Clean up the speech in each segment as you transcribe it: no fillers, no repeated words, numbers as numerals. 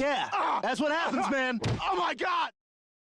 Yeah, that's what happens, man. Oh my God!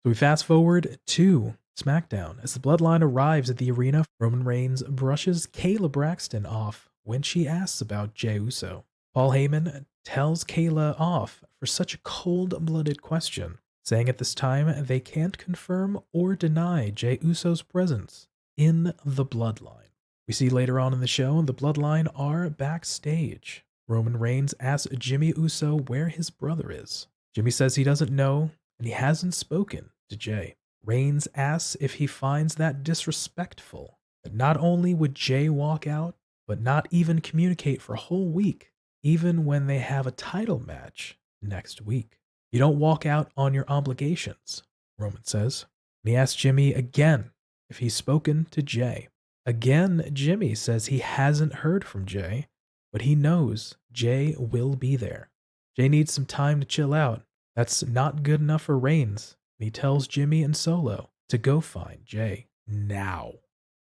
So we fast forward to SmackDown. As the Bloodline arrives at the arena, Roman Reigns brushes Kayla Braxton off when she asks about Jey Uso. Paul Heyman tells Kayla off for such a cold-blooded question, saying at this time they can't confirm or deny Jey Uso's presence in the Bloodline. We see later on in the show the Bloodline are backstage. Roman Reigns asks Jimmy Uso where his brother is. Jimmy says he doesn't know and he hasn't spoken to Jey. Reigns asks if he finds that disrespectful, that not only would Jey walk out, but not even communicate for a whole week, even when they have a title match next week. You don't walk out on your obligations, Roman says. And he asks Jimmy again if he's spoken to Jey. Again, Jimmy says he hasn't heard from Jey, but he knows Jey will be there. Jey needs some time to chill out. That's not good enough for Reigns. He tells Jimmy and Solo to go find Jey now.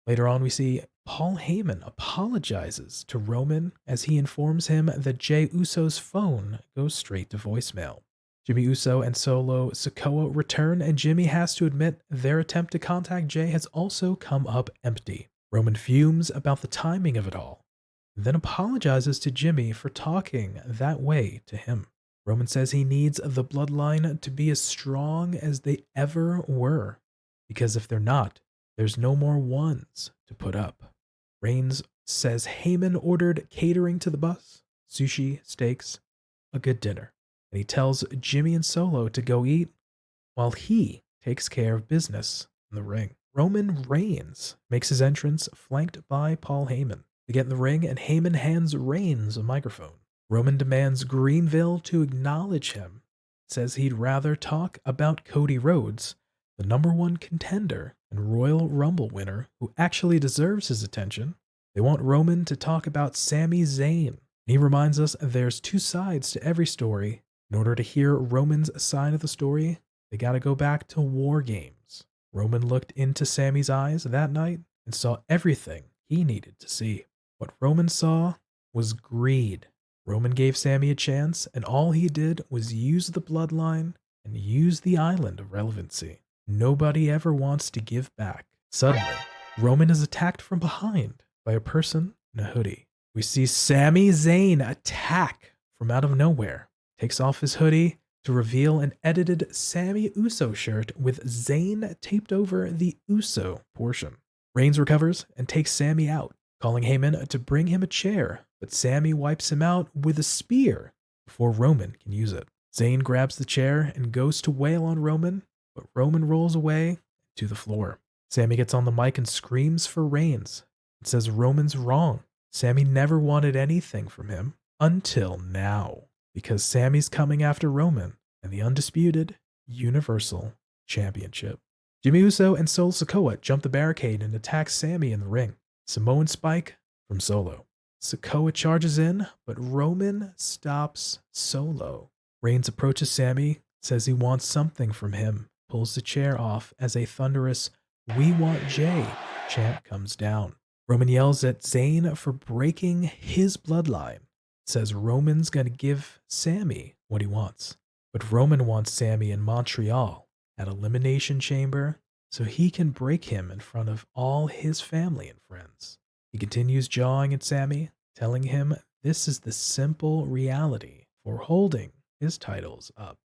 Later on, we see Paul Heyman apologizes to Roman as he informs him that Jey Uso's phone goes straight to voicemail. Jimmy Uso and Solo Sikoa return, and Jimmy has to admit their attempt to contact Jey has also come up empty. Roman fumes about the timing of it all, then apologizes to Jimmy for talking that way to him. Roman says he needs the Bloodline to be as strong as they ever were, because if they're not, there's no more ones to put up. Reigns says Heyman ordered catering to the bus, sushi, steaks, a good dinner, and he tells Jimmy and Solo to go eat while he takes care of business in the ring. Roman Reigns makes his entrance flanked by Paul Heyman. They get in the ring and Heyman hands Reigns a microphone. Roman demands Greenville to acknowledge him, says he'd rather talk about Cody Rhodes, the #1 contender and Royal Rumble winner who actually deserves his attention. They want Roman to talk about Sami Zayn. He reminds us there's two sides to every story. In order to hear Roman's side of the story, they gotta go back to WarGames. Roman looked into Sami's eyes that night and saw everything he needed to see. What Roman saw was greed. Roman gave Sami a chance, and all he did was use the Bloodline and use the island of relevancy. Nobody ever wants to give back. Suddenly, Roman is attacked from behind by a person in a hoodie. We see Sami Zayn attack from out of nowhere, takes off his hoodie to reveal an edited Sami Uso shirt with Zayn taped over the Uso portion. Reigns recovers and takes Sami out, calling Heyman to bring him a chair, but Sami wipes him out with a spear before Roman can use it. Zayn grabs the chair and goes to wail on Roman, but Roman rolls away to the floor. Sami gets on the mic and screams for Reigns and says Roman's wrong. Sami never wanted anything from him until now, because Sami's coming after Roman and the Undisputed Universal Championship. Jimmy Uso and Solo Sikoa jump the barricade and attack Sami in the ring. Samoan Spike from Solo. Sikoa charges in, but Roman stops Solo. Reigns approaches Sami, says he wants something from him, pulls the chair off as a thunderous "We want Jey" chant comes down. Roman yells at Zayn for breaking his bloodline, says Roman's gonna give Sami what he wants. But Roman wants Sami in Montreal at Elimination Chamber so he can break him in front of all his family and friends. He continues jawing at Sami, telling him this is the simple reality for holding his titles up.